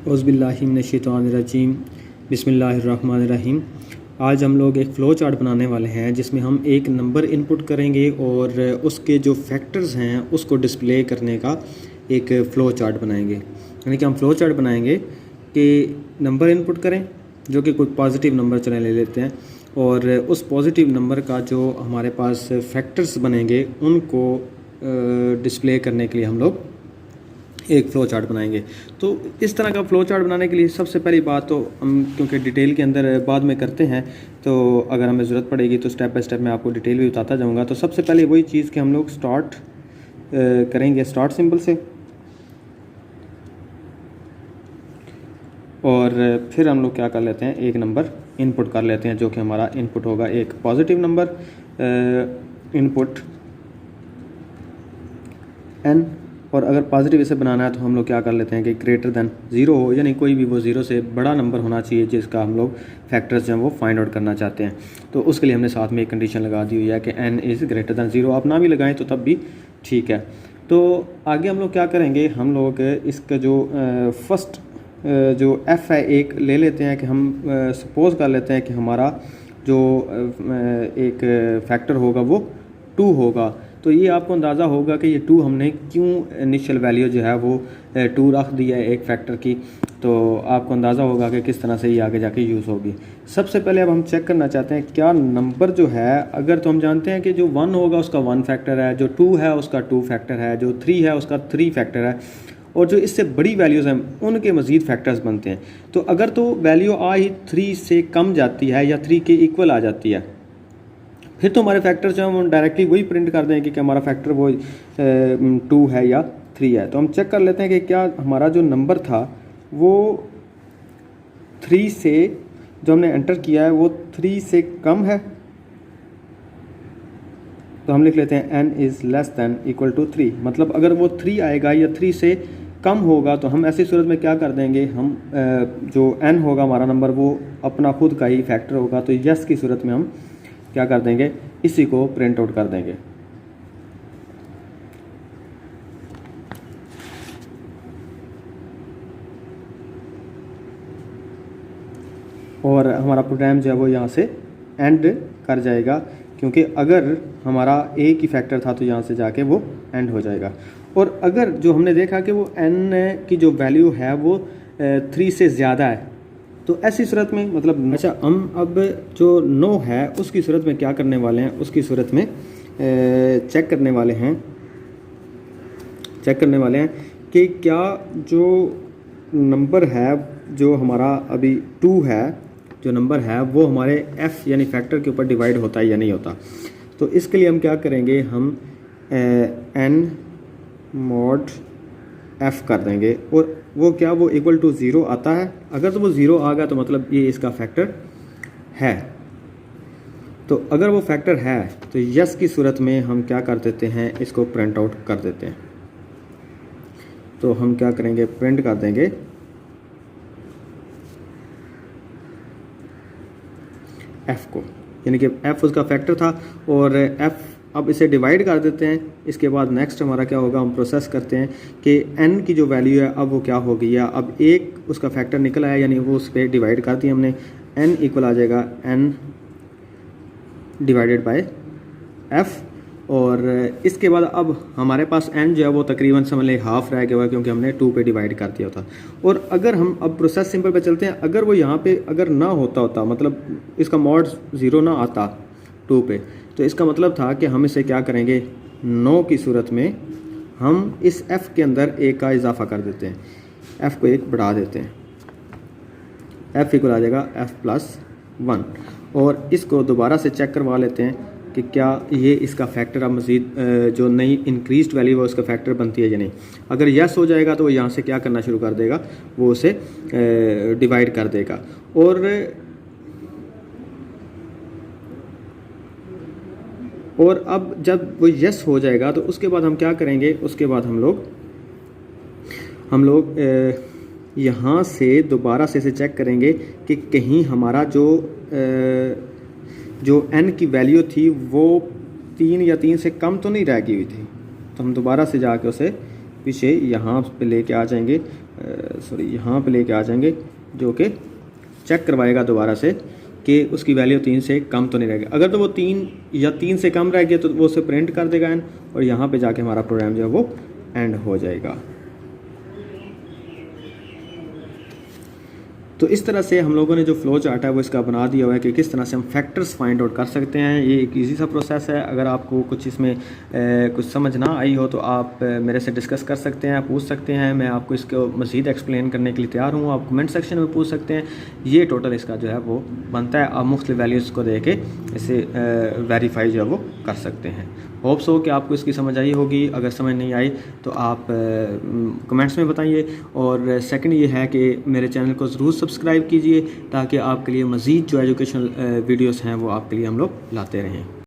औज़ुबिल्लाहिमिनश्शैतानिर्रजीम बिस्मिल्लाहिर्रहमानिर्रहीम। आज हम लोग एक फ़्लो चार्ट बनाने वाले हैं जिसमें हम एक नंबर इनपुट करेंगे और उसके जो फैक्टर्स हैं उसको डिस्प्ले करने का एक फ़्लो चार्ट बनाएंगे। यानी कि हम फ़्लो चार्ट बनाएंगे कि नंबर इनपुट करें जो कि कोई पॉजिटिव नंबर चले ले लेते हैं, और उस पॉजिटिव नंबर का जो हमारे पास फैक्टर्स बनेंगे उनको डिस्प्ले करने के लिए हम लोग एक फ़्लो चार्ट बनाएंगे। तो इस तरह का फ़्लो चार्ट बनाने के लिए सबसे पहली बात तो हम, क्योंकि डिटेल के अंदर बाद में करते हैं, तो अगर हमें ज़रूरत पड़ेगी तो स्टेप बाय स्टेप मैं आपको डिटेल भी बताता जाऊंगा। तो सबसे पहले वही चीज़ कि हम लोग स्टार्ट करेंगे स्टार्ट सिंबल से, और फिर हम लोग क्या कर लेते हैं, एक नंबर इनपुट कर लेते हैं जो कि हमारा इनपुट होगा एक पॉजिटिव नंबर इनपुट n। और अगर पॉजिटिव इसे बनाना है तो हम लोग क्या कर लेते हैं कि ग्रेटर दैन 0 हो, यानी कोई भी वो 0 से बड़ा नंबर होना चाहिए जिसका हम लोग फैक्टर्स जो हैं वो फाइंड आउट करना चाहते हैं। तो उसके लिए हमने साथ में एक कंडीशन लगा दी हुई है कि n इज़ ग्रेटर दैन 0। आप ना भी लगाएं तो तब भी ठीक है। तो आगे हम लोग क्या करेंगे, हम लोग इसका जो फर्स्ट जो f है एक ले लेते हैं कि हम सपोज़ कर लेते हैं कि हमारा जो एक फैक्टर होगा वो 2 होगा। तो ये आपको अंदाज़ा होगा कि ये 2 हमने क्यों इनिशियल वैल्यू जो है वो 2 रख दी है एक फैक्टर की। तो आपको अंदाज़ा होगा कि किस तरह से ये आगे जाके यूज़ होगी। सबसे पहले अब हम चेक करना चाहते हैं क्या नंबर जो है, अगर तो हम जानते हैं कि जो 1 होगा उसका 1 फैक्टर है, जो 2 है उसका 2 फैक्टर है, जो 3 है उसका 3 फैक्टर है, और जो इससे बड़ी वैल्यूज़ हैं उनके मज़ीद फैक्टर्स बनते हैं। तो अगर तो वैल्यू आ ही 3 से कम जाती है या 3 के इक्वल आ जाती है, फिर तो हमारे फैक्टर जो हम डायरेक्टली वही प्रिंट कर देंगे कि हमारा फैक्टर वो 2 है या 3 है। तो हम चेक कर लेते हैं कि क्या हमारा जो नंबर था वो 3 से, जो हमने एंटर किया है वो 3 से कम है। तो हम लिख लेते हैं n is less than equal to 3। मतलब अगर वो 3 आएगा या 3 से कम होगा तो हम ऐसी सूरत में क्या कर देंगे, हम जो n होगा हमारा नंबर वो अपना खुद का ही फैक्टर होगा। तो यस की सूरत में हम क्या कर देंगे, इसी को प्रिंट आउट कर देंगे। और हमारा प्रोग्राम जो है वो यहाँ से एंड कर जाएगा, क्योंकि अगर हमारा एक ही फैक्टर था तो यहाँ से जाके वो एंड हो जाएगा। और अगर जो हमने देखा कि वो n की जो वैल्यू है वो 3 से ज़्यादा है, तो ऐसी सूरत में मतलब अच्छा हम अब जो 9 है उसकी सूरत में क्या करने वाले हैं, उसकी सूरत में चेक करने वाले हैं कि क्या जो नंबर है जो हमारा अभी 2 है, जो नंबर है वो हमारे f यानी फैक्टर के ऊपर डिवाइड होता है या नहीं होता। तो इसके लिए हम क्या करेंगे, हम n mod f कर देंगे, और वो क्या वो इक्वल टू 0 आता है। अगर तो वो 0 आ गया तो मतलब ये इसका फैक्टर है। तो अगर वो फैक्टर है तो यस की सूरत में हम क्या कर देते हैं, इसको प्रिंट आउट कर देते हैं। तो हम क्या करेंगे, प्रिंट कर देंगे f को, यानी कि f उसका फैक्टर था और f अब इसे डिवाइड कर देते हैं। इसके बाद नेक्स्ट हमारा क्या होगा, हम प्रोसेस करते हैं कि n की जो वैल्यू है अब वो क्या हो गई है, अब एक उसका फैक्टर निकल आया, यानी वो उस पर डिवाइड कर दिया हमने। n इक्वल आ जाएगा n डिवाइडेड बाय f। और इसके बाद अब हमारे पास n जो है वो तकरीबन समझ लें हाफ रह गया हुआ, क्योंकि हमने 2 पे डिवाइड कर दिया था। और अगर हम अब प्रोसेस सिंपल पे चलते हैं, अगर वो यहाँ पे अगर ना होता मतलब इसका मॉड 0 ना आता 2 पे, तो इसका मतलब था कि हम इसे क्या करेंगे, 9 की सूरत में हम इस f के अंदर 1 का इजाफा कर देते हैं, f को 1 बढ़ा देते हैं, f इक्वल आ जाएगा f+1। और इसको दोबारा से चेक करवा लेते हैं कि क्या ये इसका फैक्टर अब मज़ीद जो नई इंक्रीज्ड वैल्यू है उसका फैक्टर बनती है या नहीं। अगर यस हो जाएगा तो वो यहाँ से क्या करना शुरू कर देगा, वो उसे डिवाइड कर देगा। और अब जब वो यस हो जाएगा तो उसके बाद हम क्या करेंगे, उसके बाद हम लोग यहाँ से दोबारा से इसे चेक करेंगे कि कहीं हमारा जो n की वैल्यू थी वो 3 या 3 से कम तो नहीं रह गई हुई थी। तो हम दोबारा से जाके उसे पीछे यहाँ पे लेके आ जाएंगे सॉरी यहाँ पे लेके आ जाएंगे, जो कि चेक करवाएगा दोबारा से कि उसकी वैल्यू 3 से कम तो नहीं रहेगी। अगर तो वो 3 या 3 से कम रह गया तो वो उसे प्रिंट कर देगा एंड, और यहाँ पे जाके हमारा प्रोग्राम जो है वो एंड हो जाएगा। तो इस तरह से हम लोगों ने जो फ्लो चार्ट है वो इसका बना दिया हुआ है कि किस तरह से हम फैक्टर्स फाइंड आउट कर सकते हैं। ये एक इजी सा प्रोसेस है। अगर आपको कुछ इसमें कुछ समझ ना आई हो तो आप मेरे से डिस्कस कर सकते हैं, पूछ सकते हैं। मैं आपको इसको मज़ीद एक्सप्लेन करने के लिए तैयार हूँ। आप कमेंट सेक्शन में पूछ सकते हैं। ये टोटल इसका जो है वो बनता है। आप मुख्तलिफ वैल्यूज़ को दे के इसे वेरीफाई जो है वो कर सकते हैं। होप्स हो कि आपको इसकी समझ आई होगी। अगर समझ नहीं आई तो आप कमेंट्स में बताइए। और सेकंड ये है कि मेरे चैनल को ज़रूर सब्सक्राइब कीजिए ताकि आपके लिए मज़ीद जो एजुकेशनल वीडियोस हैं वो आपके लिए हम लोग लाते रहें।